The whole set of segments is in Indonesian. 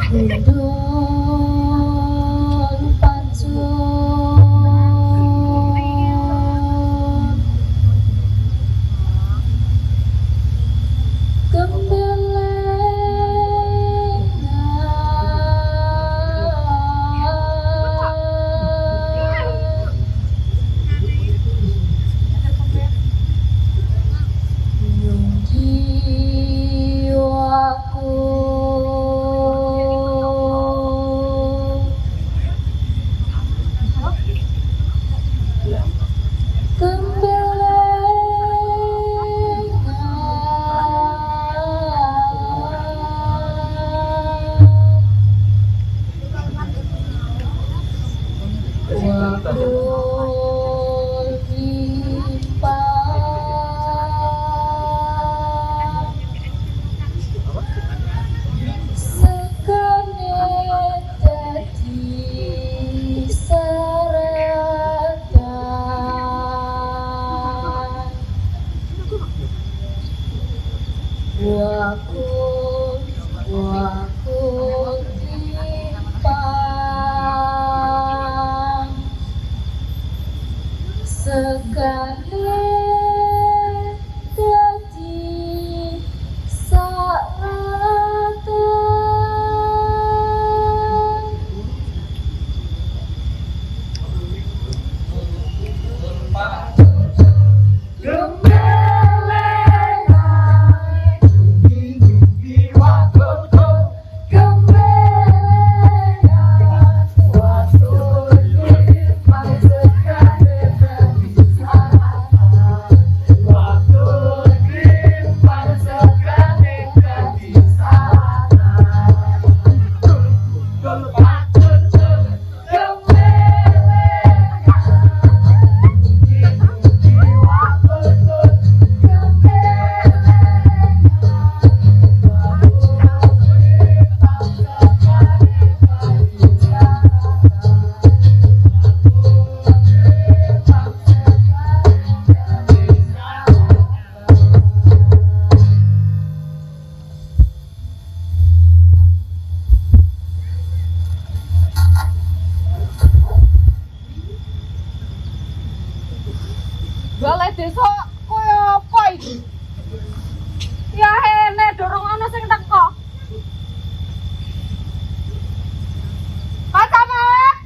Gundul pancung Balai desa koyo apa iki? Ya hene dorong ana sing teko. Pak Camat.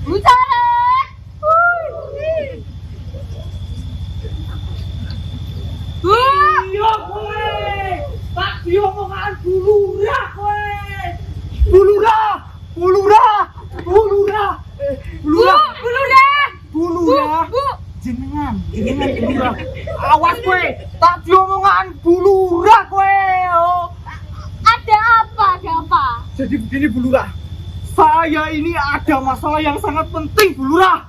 Bucara. Iya kowe. Tak diomongan bulurah kowe. Bulurah. Bulurah. Bulurah. Bulurah. Jenengan bulurah. Awas kowe. Tak diomongan bulurah kowe. Oh. Ada apa? Jadi begini bulurah. Saya ini ada masalah yang sangat penting bulurah.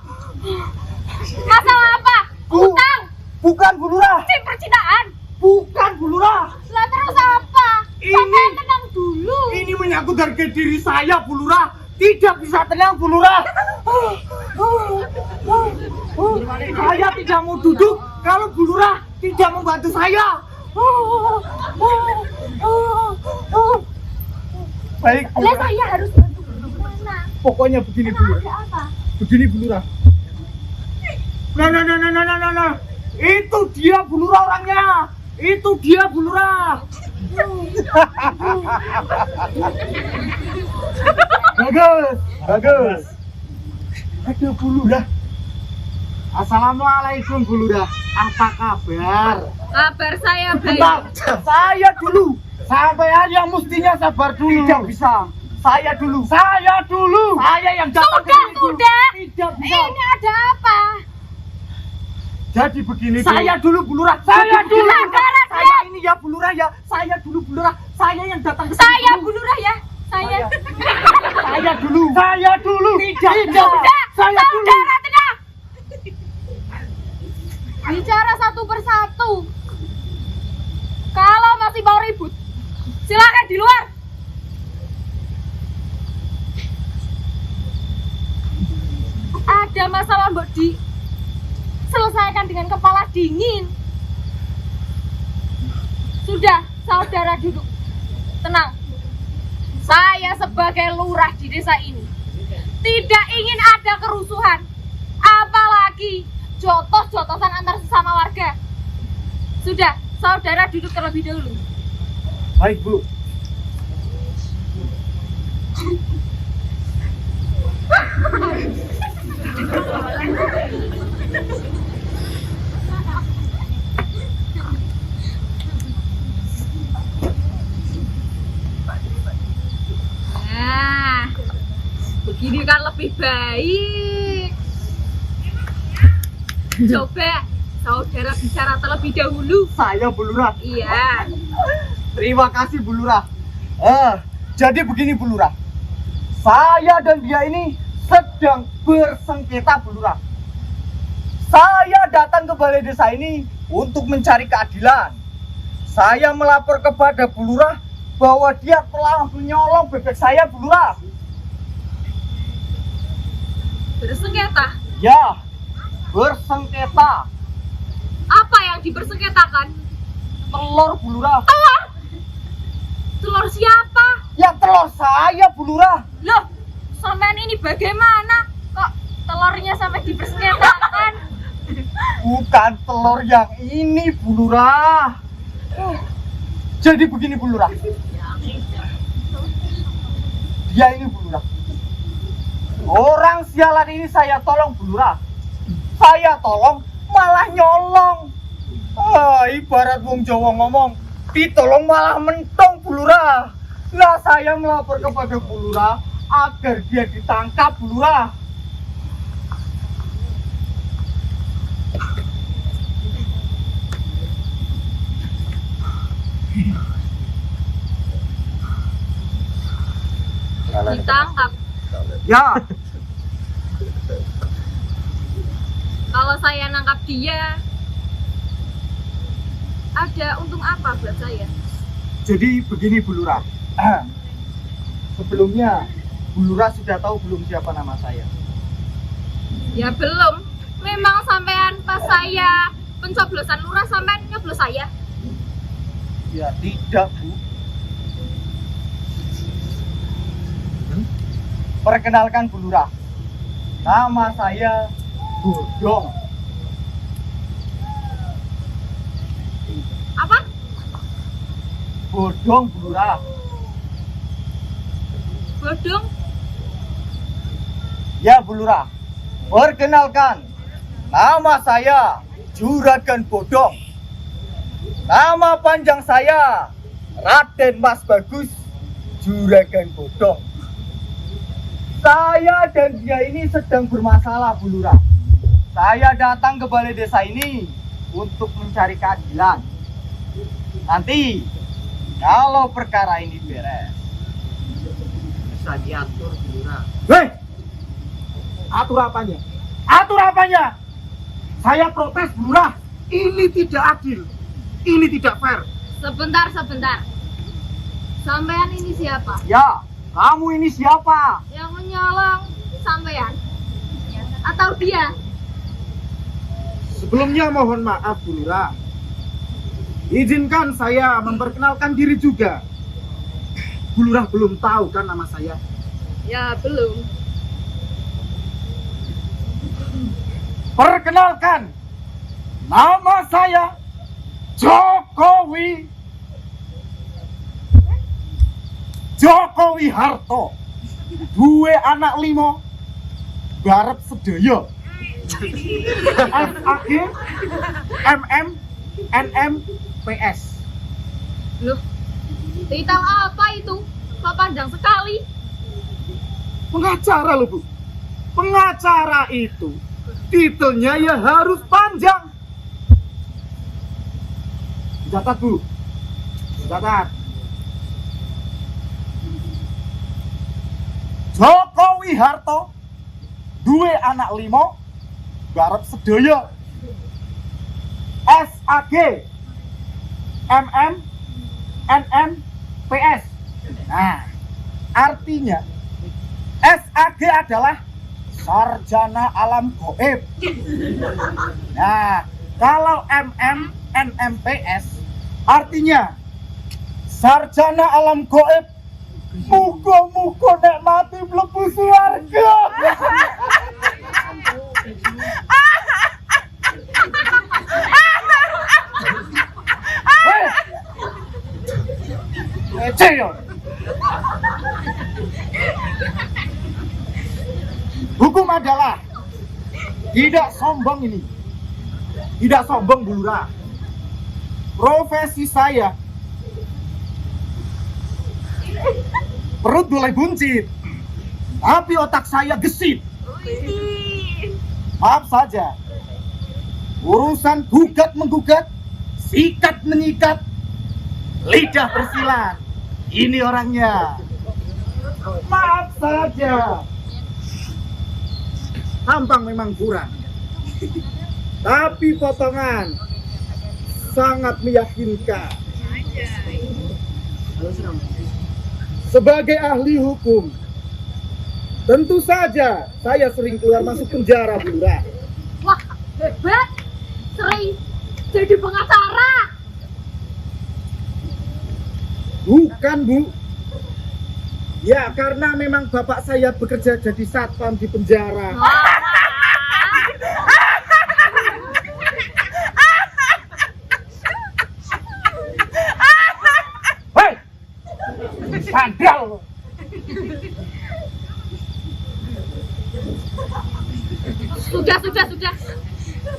Masalah apa? Utang. Bukan bulurah. Percintaan. Bukan bulurah. Lah terus apa? Sampai tenang dulu. Ini menyangkut harga diri saya bulurah. Tidak bisa tenang bulurah. Saya tidak mau duduk kalau bulurah tidak membantu saya. Baik Lah bulurah. saya harus bantu gimana? Pokoknya begini Ada bulurah. apa? Begini bulurah. Nah. Itu dia bulurah orangnya. Itu dia bulurah. Bagus. Ada bulurah. Assalamualaikum bulurah. Apa kabar? Kabar saya baik. Bentar, saya dulu. Sampean yang mestinya sabar dulu. Tidak bisa. Saya dulu. Saya yang datang ke sini dulu. Sudah. Tidak bisa. Ini ada apa? Jadi begini saya dulu bulurah. Saya dulu. Saudara, Saya ini ya bulurah ya. Saya dulu bulurah. Saya yang datang ke sini. Saya dulu. bulurah ya. Saya. Saya dulu. Tidak. Sudah. Saya dulu. Saudara tenang. Bicara satu persatu. Kalau masih mau ribut, silakan di luar. Ada masalah Mbok Di, selesaikan dengan kepala dingin. Sudah, saudara duduk. Tenang. Saya sebagai lurah di desa ini tidak ingin ada kerusuhan, apalagi jotos-jotosan antar sesama warga. Sudah, saudara duduk terlebih dahulu. Baik, Bu. Nah, begini kan lebih baik. Coba saudara bicara terlebih dahulu. Saya Bu Lurah. Iya. Terima kasih Bu Lurah. Jadi begini Bu Lurah. Saya dan dia ini sedang bersengketa Bu Lurah. Saya datang ke balai desa ini untuk mencari keadilan. Saya melapor kepada Bu Lurah bahwa dia telah menyolong bebek saya Bu Lurah. Bersengketa? Ya, bersengketa. Apa yang dibersengketakan? Telur Bu Lurah. Telur? Telur siapa? Ya telur saya Bu Lurah. Loh, sampean ini bagaimana? Kok telurnya sampai dibersengketakan? Bukan telur yang ini Bu Lurah. Jadi begini Bu Lurah. Dia ini Bu Lurah. Orang sialan ini saya tolong Bu Lurah. Saya tolong malah nyolong. Ibarat wong Jawa ngomong, ditolong malah mentong Bu Lurah. Nah, saya melapor kepada Bu Lurah agar dia ditangkap Bu Lurah. Ditangkap. Ya, Kalau saya nangkap dia, ada untung apa buat saya? jadi begini Bu Lurah. Sebelumnya Bu Lurah sudah tahu belum siapa nama saya? Ya belum. Memang sampean pas saya pencoblosan lurah sampean nyoblos saya. Ya tidak Bu. Perkenalkan Bu Lurah. Nama saya Bodong. Apa? Bodong Bu Lurah. Bodong? Ya Bu Lurah. Perkenalkan, nama saya Juragan Bodong. Nama panjang saya Raden Mas Bagus Juragan Bodong. Saya dan dia ini sedang bermasalah Bu Lurah. Saya datang ke balai desa ini untuk mencari keadilan. Nanti kalau perkara ini beres, bisa diatur Bu Lurah. Hei! Atur apanya? Atur apanya? Saya protes Bu Lurah. Ini tidak adil. Ini tidak fair. Sebentar. Sampean ini siapa? Ya, kamu ini siapa? Yang menyolong sampean? Atau dia? Sebelumnya mohon maaf Bu Lurah. Izinkan saya memperkenalkan diri juga. Bu Lurah belum tahu kan nama saya? Ya belum. Perkenalkan, nama saya Jokowi Harto. Dua anak limo, garap sedaya. SAG, MM, NM, PS. Loh, tahu apa itu? Kok panjang sekali? Pengacara loh Bu. Pengacara itu titelnya ya harus panjang. Catat Bu. Catat. Jokowi Harto, dua anak limo, garap sedaya. SAG, MM, NM, PS. Nah, artinya SAG adalah sarjana alam gaib. Nah, kalau MM, NM, PS artinya sarjana alam gaib, muga-muga nek mati mlebu swarga. Ceo. Hukum adalah tidak sombong ini. Tidak sombong Bu Lurah. Profesi saya perut boleh buncit, tapi otak saya gesit. Maaf saja, urusan gugat-menggugat, sikat-menyikat, lidah bersilat, ini orangnya. Maaf saja, tampang memang kurang, tapi potongan sangat meyakinkan. Sebagai ahli hukum, tentu saja saya sering keluar masuk penjara, Bu Lurah. Wah, hebat. Sering jadi pengacara. Bukan, Bu. Ya, karena memang bapak saya bekerja jadi satpam di penjara. Hei! Sandal! Sudah.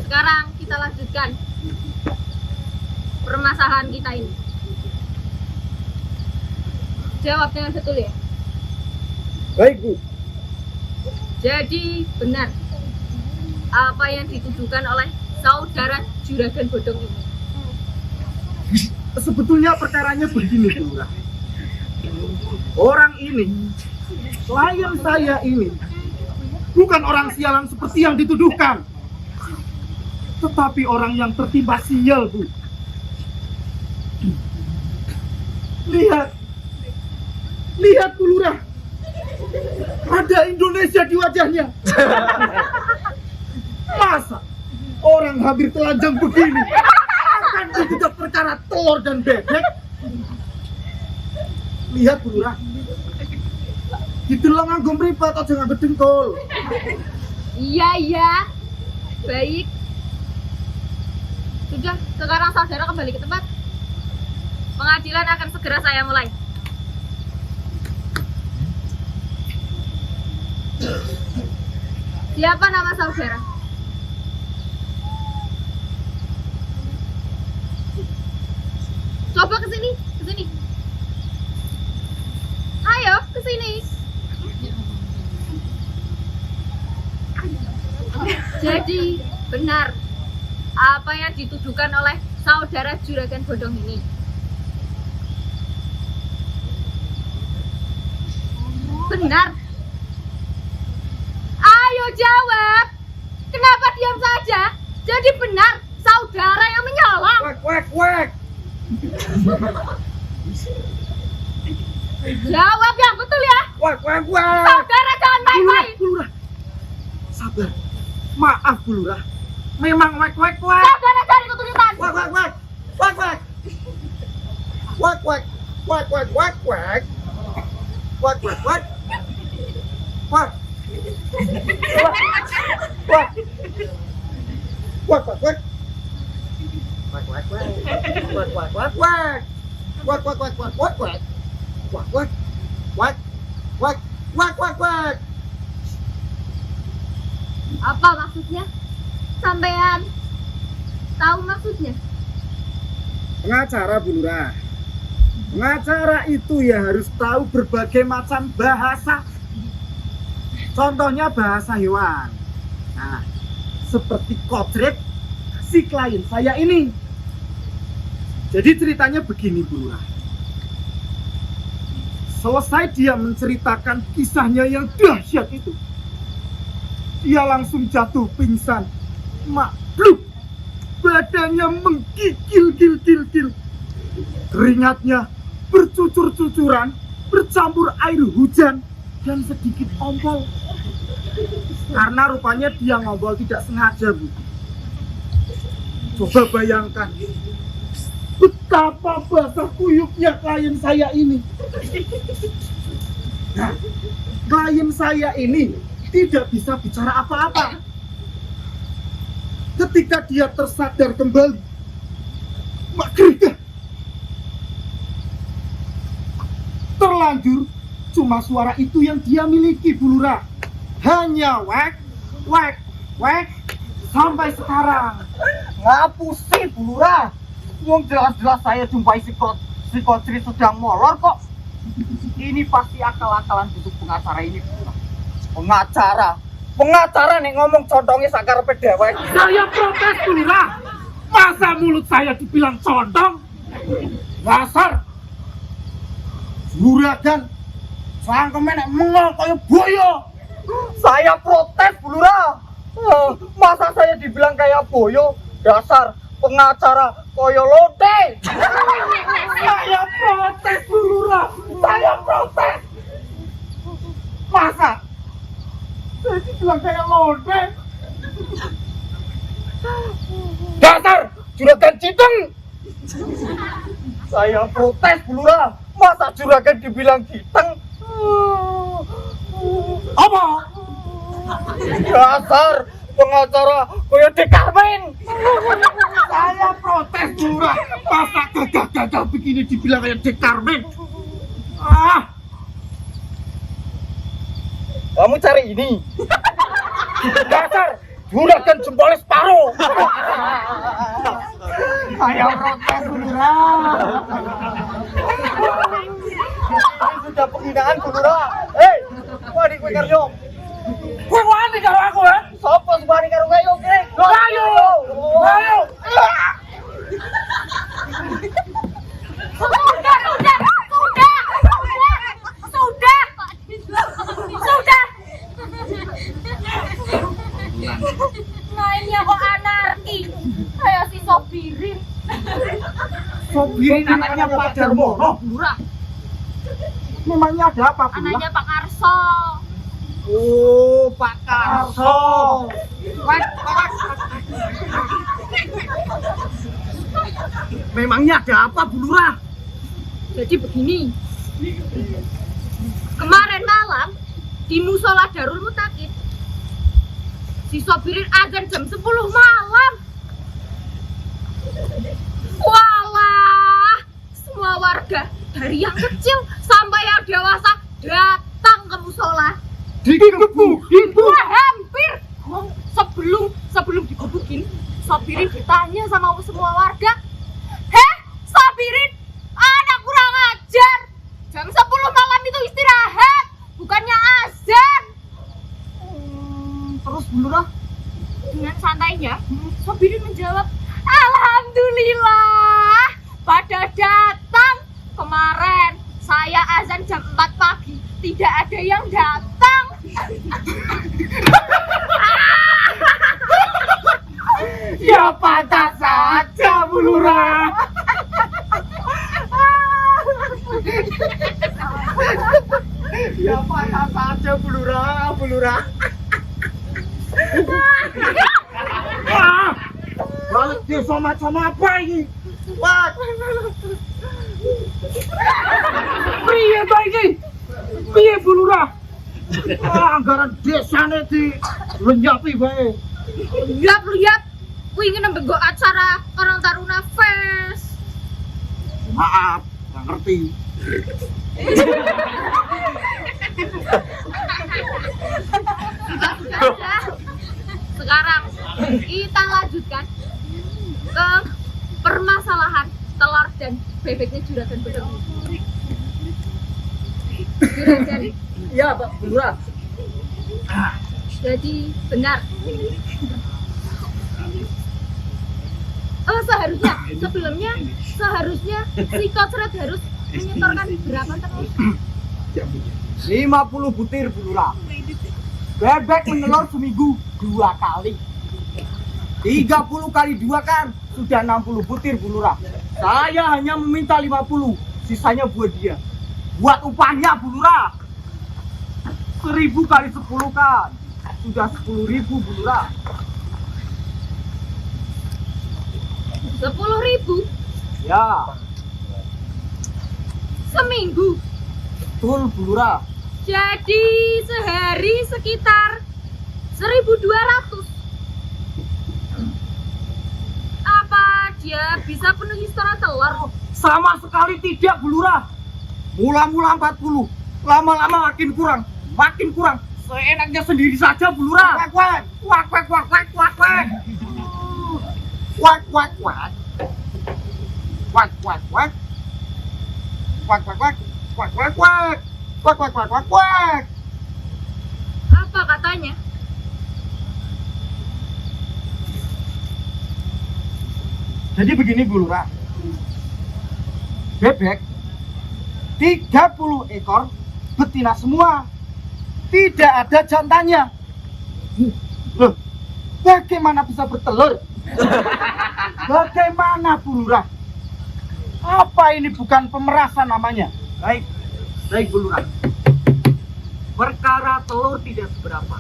Sekarang kita lanjutkan permasalahan kita ini. Jawab dengan betul ya. Baik, Bu. Jadi benar apa yang dituduhkan oleh saudara Juragan Bodong ini. Sebetulnya perkaranya begini, Bu Lurah. Orang ini, klien saya ini, bukan orang sialan seperti yang dituduhkan, tetapi orang yang tertimpa sial, Bu. Lihat Bu Lurah, ada Indonesia di wajahnya. Masa orang hampir telanjang begini akan dituduh perkara telur dan bebek? Lihat Bu Lurah, gitu lo nganggo mripat aja nganggo dengkul. Iya. Baik. Sudah, sekarang saudara kembali ke tempat. Pengadilan akan segera saya mulai. Siapa nama saudara? Coba ke sini. Ayo, ke sini. Jadi, benar apa yang dituduhkan oleh saudara Juragan Bodong ini. Benar. Ayo jawab. Kenapa diam saja? Jadi benar saudara yang menyolong. Wek. Jawab yang betul ya. Wek. Saudara jangan main-main. Bu Lurah, sabar. Maaf Bu Lurah, memang wek. Saudara cari keturunan. Apa maksudnya? Sampean tahu maksudnya? Pengacara Bu Lurah, pengacara itu ya harus tahu berbagai macam bahasa. Contohnya bahasa hewan. Nah, seperti kocret si klien saya ini. Jadi ceritanya begini Bu Lurah. Selesai dia menceritakan kisahnya yang dahsyat itu, dia langsung jatuh pingsan. Maklum, badannya menggigil-gil. Keringatnya bercucur-cucuran, bercampur air hujan dan sedikit ompol. Karena rupanya dia ngobrol tidak sengaja, Bu. Coba bayangkan, betapa basah kuyupnya klien saya ini. Nah, klien saya ini tidak bisa bicara apa-apa. Ketika dia tersadar kembali, Mak Gerga. Terlanjur, cuma suara itu yang dia miliki, Bu Lurah. Hanya wek, wek, wek, sampai sekarang. Ngapusi Bu Lurah. Wong jelas-jelas saya jumpai si Kocri sedang molor kok. Ini pasti akal-akalan busuk pengacara ini Bu Lurah. Pengacara nih ngomong condongnya sakarepe dhewek. Saya protes, Bu Lurah. Masa mulut saya dibilang condong? Dasar juragan sangkeme nek mengol kaya boyo. Saya protes Bu Lurah. Masa saya dibilang kayak boyo? Dasar pengacara koyo lote. Saya protes, Bu Lurah. Saya protes. Masa saya dibilang kayak londe? Dasar juragan citeng. Saya protes Bu Lurah. Masa juragan dibilang citeng? Apa? Dasar pengacara koyo Dekarmen. Saya protes, Bu Lurah. Masa gagah-gagah begini dibilang kayak Dekarmen? Kamu cari ini. Dasar juragan jempolnya separuh. Saya protes, Bu Lurah. Ini sudah penghinaan Bu Lurah. Hei, wani kowe karyo. Kowe wani karo aku, ya? Sopo wani karo kowe yo, Kek? Ayo! Ayo! Sudah. Mainnya kok anarki. Kayak si Sobirin. Sobirin anaknya Pak Darmono, Bu Lurah. Memangnya ada apa, Bu Lurah? Anaknya Pak Karso. Oh, Pak Karso. Memangnya ada apa, Bu Lurah? Jadi begini. Kemarin malam di musola Darul Mutakib, si Sobirin azan jam 10 malam. Walah, semua warga dari yang kecil sampai yang dewasa datang ke musola. Digebukin, Bu. Wah, hampir. Sebelum digebukin, Sobirin ditanya sama semua warga, "Heh, Sobirin, anak kurang ajar. Jam 10 malam itu istirahat, bukannya azan." Terus, Bu Lurah? Dengan santainya, Sobirin menjawab, "Alhamdulillah, pada datang. Kemarin saya azan jam 4 pagi, tidak ada yang datang." Ya patah saja, Bu Lurah. Ya patah saja, Bu Lurah, Bu Lurah. Balik desa macam apa ini? Wah. Piye ta iki? Piye, Bu Lurah? Anggaran desane di lenyapi bae. Lihat, kuwi ingin nambah acara Karang Taruna Fest. Maaf, nggak ngerti. Sekarang kita lanjutkan ke permasalahan telur dan bebeknya juragan Bedeng. Juragan, Iya, Pak Bu Lurah. jadi benar. Sebelumnya si Kocret harus menyetorkan berapa terus? 50 butir Bu Lurah. Bebek menelur seminggu 2 kali. 30 kali 2 kan sudah 60 butir Bu Lurah. Saya hanya meminta 50, sisanya buat dia. Buat upahnya Bu Lurah. 1000 kali 10 kan sudah 10.000 Bu Lurah. 10.000? Ya, Seminggu. betul Bu Lurah. Jadi sehari sekitar 1.200. Apa dia bisa penuhi setoran telur? Sama sekali tidak, Bu Lurah. Mula-mula 40, lama-lama makin kurang, makin kurang. Seenaknya sendiri saja, Bu Lurah. Wak, wak, wak, wak, wak, wak, wak. Wak, wak, wak. Wak, wak, wak. Wak, wak, wak. Wak, wak, wak. Wak, wak, wak, wak, wak. Apa katanya? Jadi begini, Bu Lurah. Bebek 30 ekor, betina semua. Tidak ada jantannya. Loh, bagaimana bisa bertelur? Bagaimana, Bu Lurah? Apa ini bukan pemerasan namanya? Baik, baik Bu Lurah. Perkara telur tidak seberapa.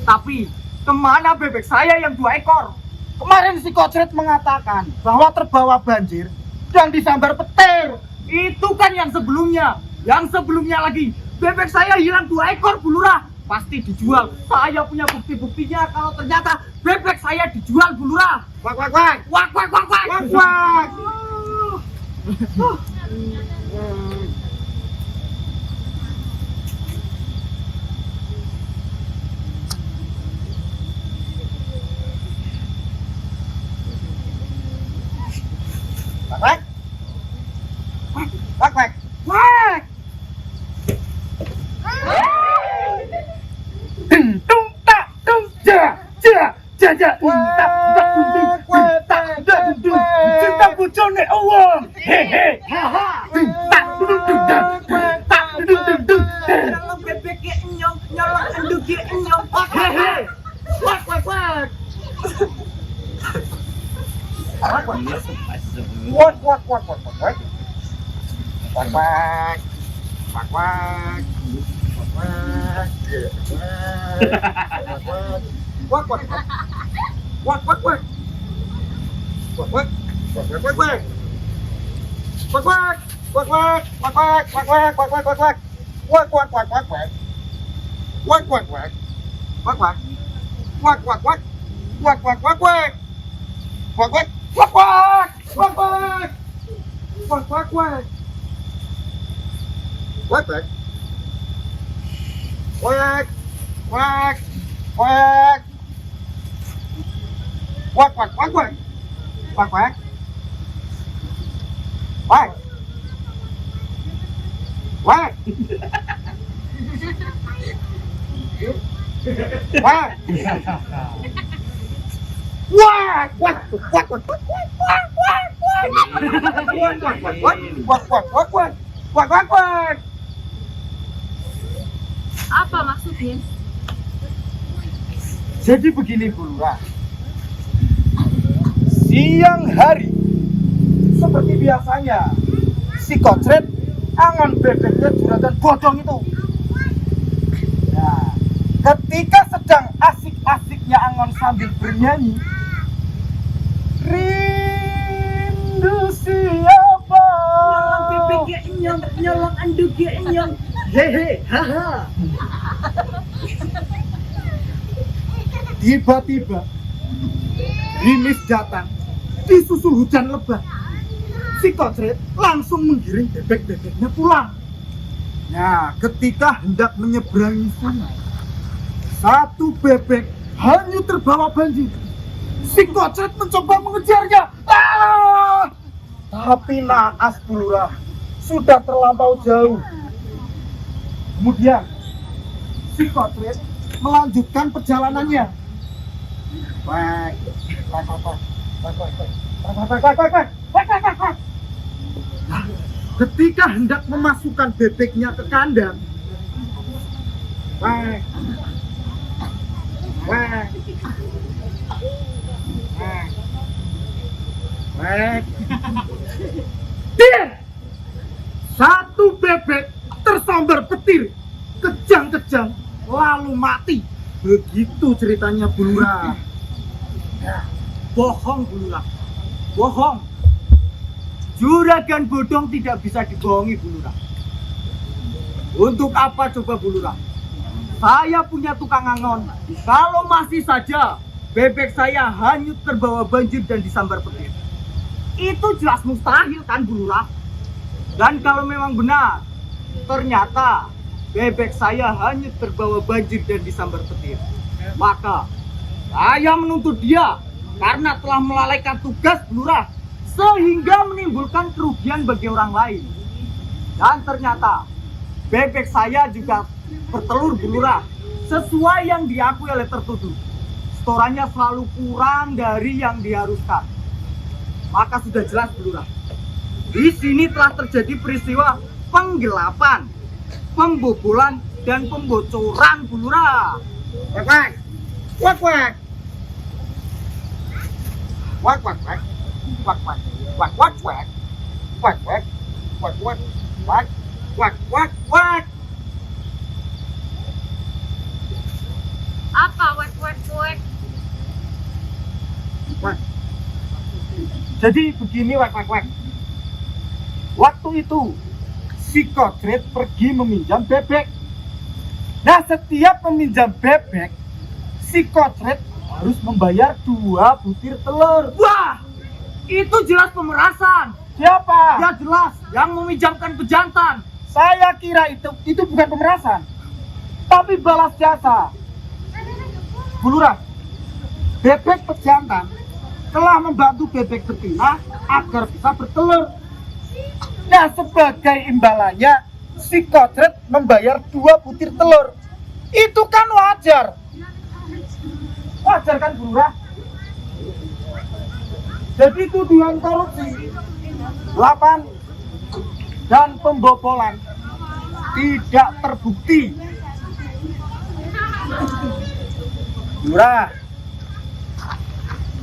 Tapi kemana bebek saya yang 2 ekor? Kemarin si Kocret mengatakan bahwa terbawa banjir dan disambar petir. Itu kan yang sebelumnya. Yang sebelumnya lagi, bebek saya hilang 2 ekor, Bu Lurah. Pasti dijual. Saya punya bukti-buktinya kalau ternyata bebek saya dijual, Bu Lurah. Wak wak wak. Wak, wak, wak, wak. Wak, wak. Wak wak. Wak wak. Wak. Tung tak tung ja ja ja ja tak tak tung tak tak tung cinta bojone wong hehe ha ha tak tung tung tak tung tung tung Nyolong bebek nyong, nyolong anduk nyong. hehe wak wak wak Wak wak. Wak wak wak wak wak. Wak wak. Wak wak. Wak wak. Wak wak wak. Wak wak. Wak wak wak wak. Wak wak. Wak wak. Wak wak. Wak wak. Wak wak wak wak. Wak wak wak wak wak. Wak wak wak. Wak wak. Wak wak wak. Wak wak wak wak. Wak wak. Wak wak. Wak wak. Wak wak wak. Wak wak. Quack, quack, quack, quack, quack, quack, quack, quack, quack, quack, quack, quack, quack, quack, quack, quack, quack. Apa maksudnya? Jadi begini, Bu Lurah. Siang hari seperti biasanya si Kocret angon bebeknya juragan bodong itu. Nah, ketika sedang asik-asiknya angon sambil bernyanyi, rindu siapa? Nyolong bebek nyong, nyolong anduk nyong. Hehe, haha. Tiba-tiba gerimis datang, disusul hujan lebat. Si Kocret langsung menggiring bebek-bebeknya pulang. Nah, ketika hendak menyeberangi sungai, satu bebek hanyut terbawa banjir. Si Kocret mencoba mengejarnya. Ah! Tapi naas, Bu Lurah, sudah terlampau jauh. Kemudian si Kocret melanjutkan perjalanannya. Ketika hendak memasukkan bebeknya ke kandang, satu bebek tersambar petir, kejang-kejang, lalu mati. Begitu ceritanya, Bu Lurah. Bohong, Bu Lurah. Bohong. Juragan Bodong tidak bisa dibohongi, Bu Lurah. Untuk apa coba, Bu Lurah? Saya punya tukang angon. Kalau masih saja bebek saya hanyut terbawa banjir dan disambar petir, itu jelas mustahil kan, Bu Lurah? Dan kalau memang benar, ternyata bebek saya hanyut terbawa banjir dan disambar petir, maka saya menuntut dia karena telah melalaikan tugas, Bu Lurah, sehingga menimbulkan kerugian bagi orang lain. Dan ternyata bebek saya juga bertelur, Bu Lurah, sesuai yang diakui oleh tertuduh. Setorannya selalu kurang dari yang diharuskan. Maka sudah jelas, Bu Lurah, di sini telah terjadi peristiwa penggelapan, pembobolan, dan pembocoran, Bu Lurah. Wak, wak, wak, wak, wak, wak, wak, wak, wak, wak, wak, wak, wak, wak, wak, wak, wak, wak, wak. Apa wek wek wek? Wak. Jadi begini, wak, wak, wak. Waktu itu si Kodret pergi meminjam bebek. Nah, setiap meminjam bebek, si Kodret harus membayar 2 butir telur. Wah, itu jelas pemerasan. Siapa? Ya jelas, yang meminjamkan pejantan. Saya kira itu bukan pemerasan, tapi balas jasa. Bu Lurah, bebek pejantan telah membantu bebek betina agar bisa bertelur. Nah, sebagai imbalannya, si Kodret membayar 2 butir telur. Itu kan wajar. Wajar kan, Bu Lurah? Jadi tuduhan korupsi, 8 dan pembobolan tidak terbukti. Bu Lurah,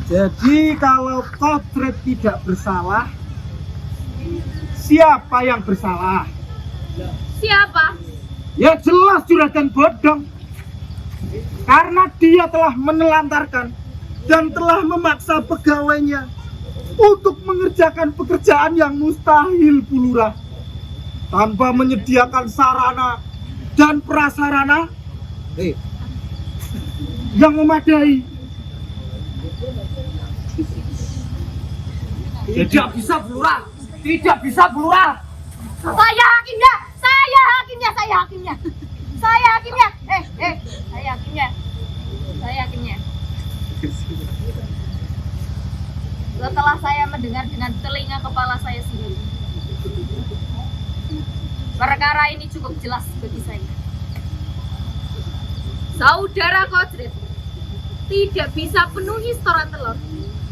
jadi kalau Kodret tidak bersalah, siapa yang bersalah? Siapa? Ya jelas Juragan Bodong. Karena dia telah menelantarkan dan telah memaksa pegawainya untuk mengerjakan pekerjaan yang mustahil, Bu Lurah, tanpa menyediakan sarana dan prasarana yang memadai. Tidak bisa, Bu Lurah. Tidak bisa, Bu Lurah. Saya hakimnya, saya hakimnya, saya hakimnya, saya hakimnya. Saya hakimnya, saya hakimnya. Setelah saya mendengar dengan telinga kepala saya sendiri, perkara ini cukup jelas bagi saya. Saudara Kodret tidak bisa penuhi setoran telur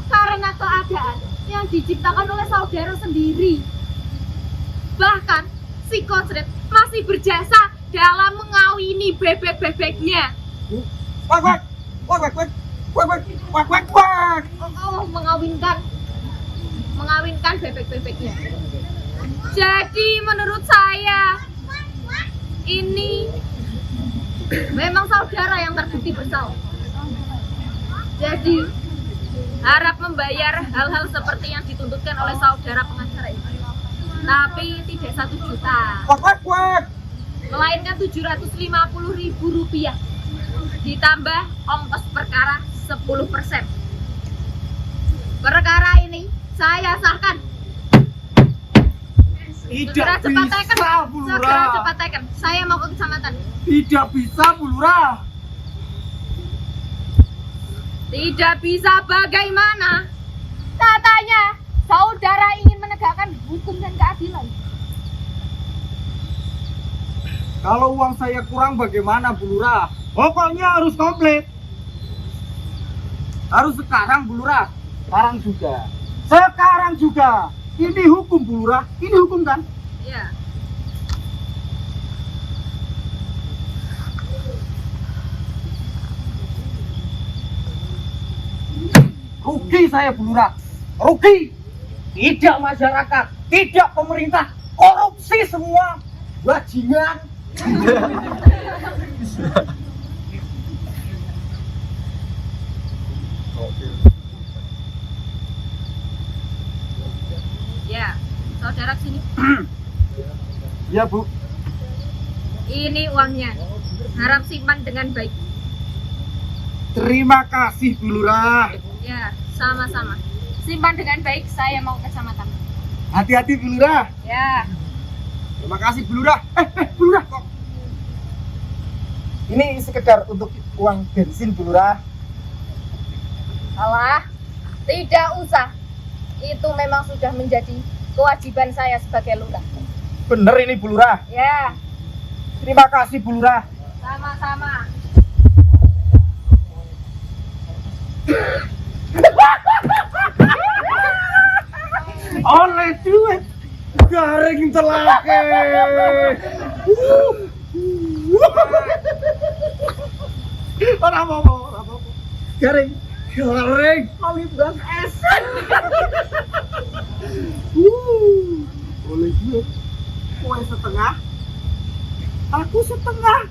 karena keadaan yang diciptakan oleh saudara sendiri. Bahkan si Kodret masih berjasa dalam mengawini bebek-bebeknya. Wak, wak, wak, wak, wak, wak, wak, wak, wak, wak. Oh, mengawinkan bebek-bebeknya. Jadi menurut saya ini memang saudara yang terbukti bersalah. Jadi harap membayar hal-hal seperti yang dituntutkan oleh saudara pengacara ini. Tapi tidak 1 juta, Wak, wak, wak. melainkan Rp750.000 ditambah ongkos perkara 10%. Perkara ini saya sahkan. Segera Tidak cepat teken, bisa, Bu segera Lurah. cepat teken. Saya mau ke kecamatan. Tidak bisa, Bu Lurah. Tidak bisa bagaimana? Katanya saudara ingin menegakkan hukum dan keadilan. Kalau uang saya kurang bagaimana, Bu Lurah? Pokoknya harus komplit. Harus sekarang, Bu Lurah. Sekarang juga. Sekarang juga. Ini hukum, Bu Lurah. Ini hukum kan? Ya. Rugi saya, Bu Lurah. Rugi. Tidak masyarakat, tidak pemerintah, korupsi semua. Bajingan. Ya, saudara sini. Ya, Bu. Ini uangnya. Harap simpan dengan baik. Terima kasih Bu Lurah. Ya, sama-sama. Simpan dengan baik, saya mau ke kecamatan. Hati-hati Bu Lurah. Ya. Terima kasih Bu Lurah. Bu Lurah kok. Ini sekedar untuk uang bensin Bu Lurah. Alah, tidak usah. Itu memang sudah menjadi kewajiban saya sebagai lurah. Bener ini Bu Lurah. Ya, Terima kasih Bu Lurah. sama-sama. Oleh duit garing telake. Ora apa-apa. Garing kali beras es. Oleh duit kowe setengah, aku setengah.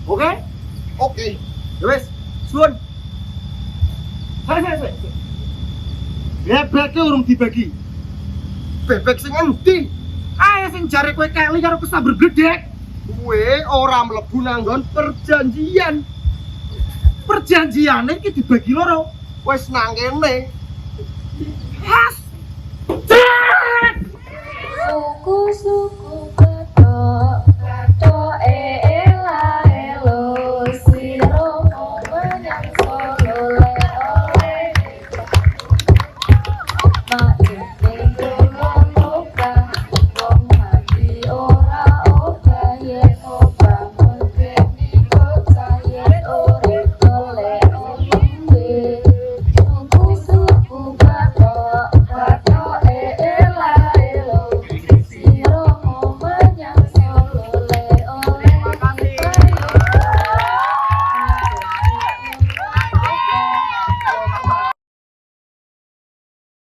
Oke? Oke. Ya wis, suwun. Saya. Bebeknya urung dibagi. Bebek sing endi? Ayo sing jare kowe keli karo kesamber bledek. Kowe ora mlebu nanggon perjanjian. Perjanjiane iki dibagi loro. Wis nang kene. Has. Suku-suku